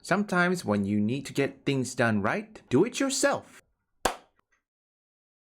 Sometimes when you need to get things done right, do it yourself.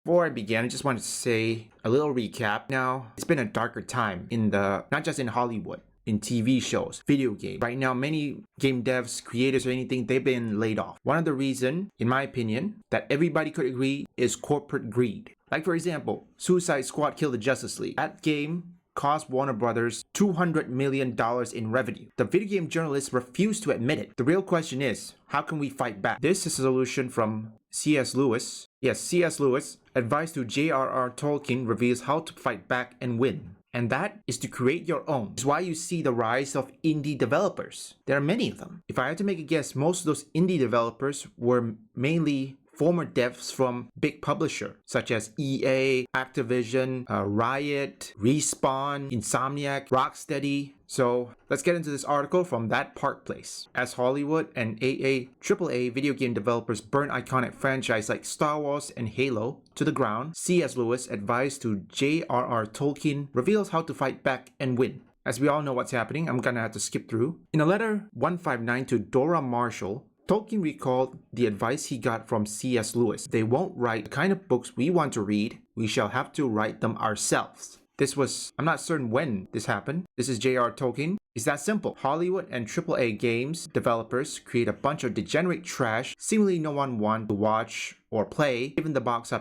Before I begin, I just wanted to say a little recap. Now, it's been a darker time not just in Hollywood, in TV shows, video games. Right now, many game devs, creators, or anything, they've been laid off. One of the reasons, in my opinion, that everybody could agree is corporate greed. Like for example, Suicide Squad Kill the Justice League. That game cost Warner Brothers $200 million in revenue. The video game journalists refuse to admit it. The real question is, how can we fight back? This is a solution from C.S. Lewis. Yes, C.S. Lewis, advice to j.r.r. Tolkien, reveals how to fight back and win. And that is to create your own. It's why you see the rise of indie developers. There are many of them. If I had to make a guess, most of those indie developers were mainly former devs from big publisher such as EA, Activision, Riot, Respawn, Insomniac, Rocksteady. So let's get into this article from That Park Place. As Hollywood and AAA video game developers burn iconic franchises like Star Wars and Halo to the ground, C.S. Lewis, advice to j.r.r. Tolkien, reveals how to fight back and win. As we all know what's happening, I'm gonna have to skip through. In a letter 159 to Dora Marshall, Tolkien recalled the advice he got from C.S. Lewis. They won't write the kind of books we want to read. We shall have to write them ourselves. I'm not certain when this happened. This is J.R.R. Tolkien. It's that simple. Hollywood and AAA games developers create a bunch of degenerate trash seemingly no one wants to watch or play, given the box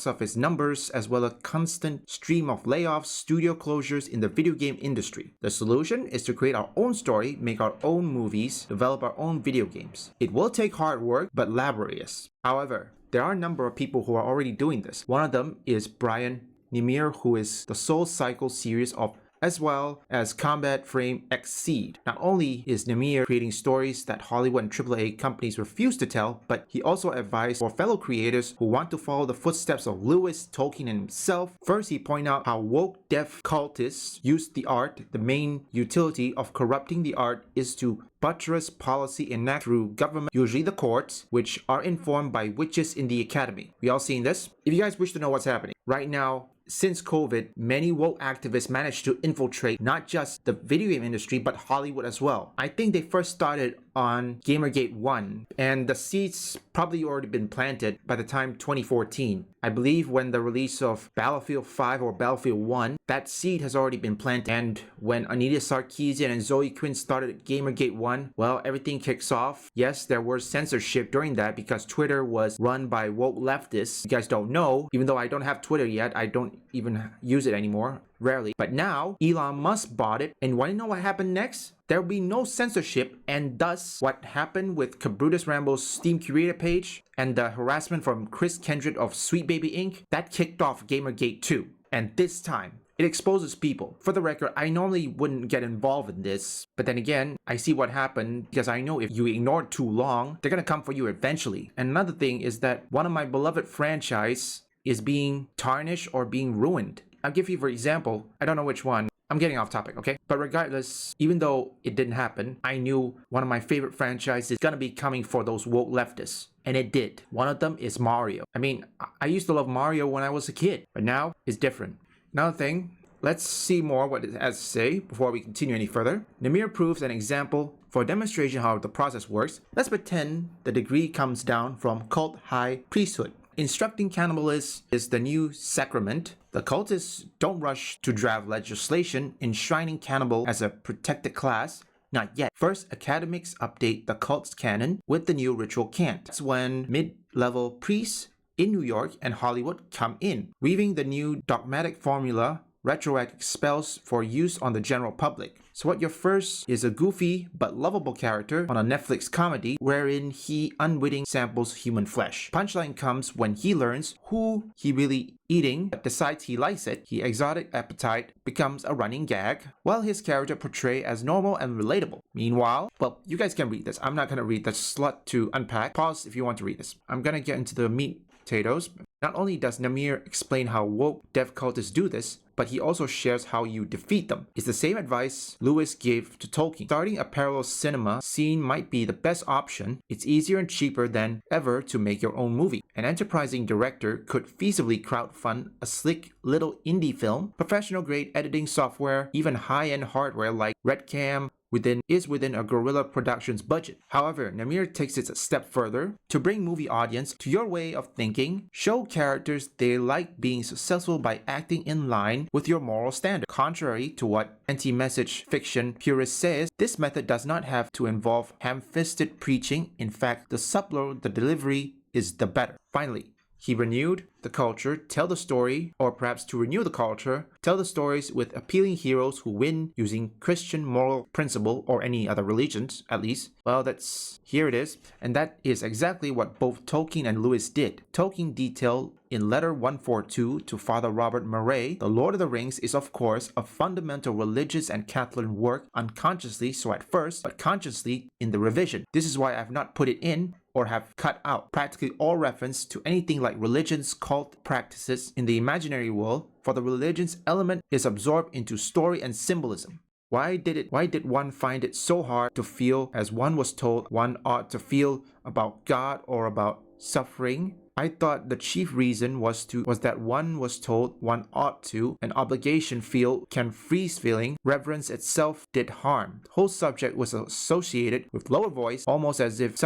office numbers, as well as a constant stream of layoffs, studio closures in the video game industry. The solution is to create our own story, make our own movies, develop our own video games. It will take hard work, but laborious. However, there are a number of people who are already doing this. One of them is Brian Nemir, who is the Soul Cycle series of, as well as Combat Frame Exceed. Not only is Nemir creating stories that Hollywood and AAA companies refuse to tell, but he also advised for fellow creators who want to follow the footsteps of Lewis, Tolkien himself. First, he pointed out how woke deaf cultists use the art. The main utility of corrupting the art is to buttress policy enacted through government, usually the courts, which are informed by witches in the academy. We all seen this? If you guys wish to know what's happening, right now, since COVID, many woke activists managed to infiltrate not just the video game industry, but Hollywood as well. I think they first started on Gamergate 1, and the seeds probably already been planted by the time 2014. I believe when the release of Battlefield 5 or Battlefield 1, that seed has already been planted. And when Anita Sarkeesian and Zoe Quinn started Gamergate 1, well, everything kicks off. Yes, there was censorship during that because Twitter was run by woke leftists. You guys don't know, even though I don't have Twitter yet, I don't even use it anymore. Rarely. But now, Elon Musk bought it, and want to know what happened next? There will be no censorship, and thus what happened with Cabrutus Rambo's Steam Curator page and the harassment from Chris Kendrick of Sweet Baby Inc., that kicked off Gamergate 2. And this time, it exposes people. For the record, I normally wouldn't get involved in this, but then again, I see what happened because I know if you ignore it too long, they're gonna come for you eventually. And another thing is that one of my beloved franchise is being tarnished or being ruined. I'll give you for example, I don't know which one. I'm getting off topic, okay? But regardless, even though it didn't happen, I knew one of my favorite franchises is gonna be coming for those woke leftists. And it did. One of them is Mario. I mean, I used to love Mario when I was a kid, but now it's different. Another thing, let's see more what it has to say before we continue any further. Nemir proves an example for a demonstration how the process works. Let's pretend the degree comes down from cult high priesthood. Instructing cannibalists is the new sacrament. The cultists don't rush to draft legislation enshrining cannibal as a protected class. Not yet. First, academics update the cult's canon with the new ritual cant. That's when mid-level priests in New York and Hollywood come in, weaving the new dogmatic formula, retroactive spells for use on the general public. So what you're first is a goofy but lovable character on a Netflix comedy wherein he unwitting samples human flesh. Punchline comes when he learns who he really eating, but decides he likes it. His exotic appetite becomes a running gag, while his character portrayed as normal and relatable. Meanwhile, well, you guys can read this. I'm not gonna read the slut to unpack. Pause if you want to read this. I'm gonna get into the meat potatoes. Not only does Nemir explain how woke dev cultists do this, but he also shares how you defeat them. It's the same advice Lewis gave to Tolkien. Starting a parallel cinema scene might be the best option. It's easier and cheaper than ever to make your own movie. An enterprising director could feasibly crowdfund a slick little indie film, professional grade editing software, even high-end hardware like Redcam, within a guerrilla production's budget. However, Namir takes it a step further to bring movie audience to your way of thinking, show characters they like being successful by acting in line with your moral standard. Contrary to what anti-message fiction purists says, this method does not have to involve ham-fisted preaching. In fact, the subtler the delivery is the better. Finally, he renewed the culture, tell the story, or perhaps to renew the culture, tell the stories with appealing heroes who win using Christian moral principle or any other religions, at least. Well, here it is. And that is exactly what both Tolkien and Lewis did. Tolkien detailed in letter 142 to Father Robert Murray, The Lord of the Rings is of course a fundamental religious and Catholic work unconsciously, so at first, but consciously in the revision. This is why I've not put it in or have cut out practically all reference to anything like religion's cult practices in the imaginary world, for the religion's element is absorbed into story and symbolism. Why did one find it so hard to feel as one was told one ought to feel about God or about suffering? I thought the chief reason was that one was told one ought to, an obligation feel can freeze feeling, reverence itself did harm. The whole subject was associated with lower voice, almost as if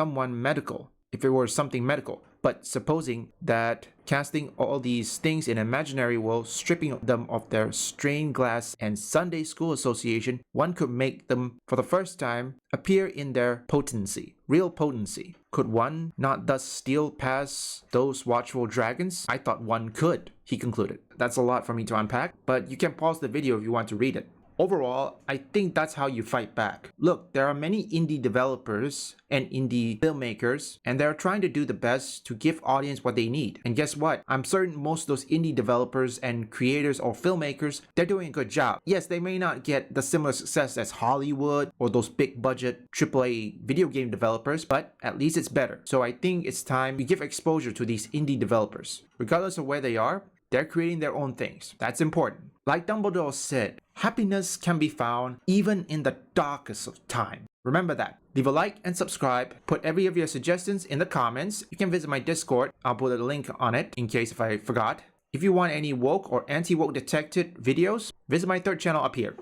if it were something medical. But supposing that casting all these things in imaginary world, stripping them of their stained glass and Sunday school association, one could make them, for the first time, appear in their potency, real potency. Could one not thus steal past those watchful dragons? I thought one could, he concluded. That's a lot for me to unpack, but you can pause the video if you want to read it. Overall, I think that's how you fight back. Look, there are many indie developers and indie filmmakers, and they're trying to do the best to give audience what they need. And guess what? I'm certain most of those indie developers and creators or filmmakers, they're doing a good job. Yes, they may not get the similar success as Hollywood or those big budget AAA video game developers, but at least it's better. So I think it's time we give exposure to these indie developers. Regardless of where they are, they're creating their own things. That's important. Like Dumbledore said, happiness can be found even in the darkest of time. Remember that. Leave a like and subscribe. Put every of your suggestions in the comments. You can visit my Discord. I'll put a link on it in case if I forgot. If you want any woke or anti-woke detected videos, visit my third channel up here.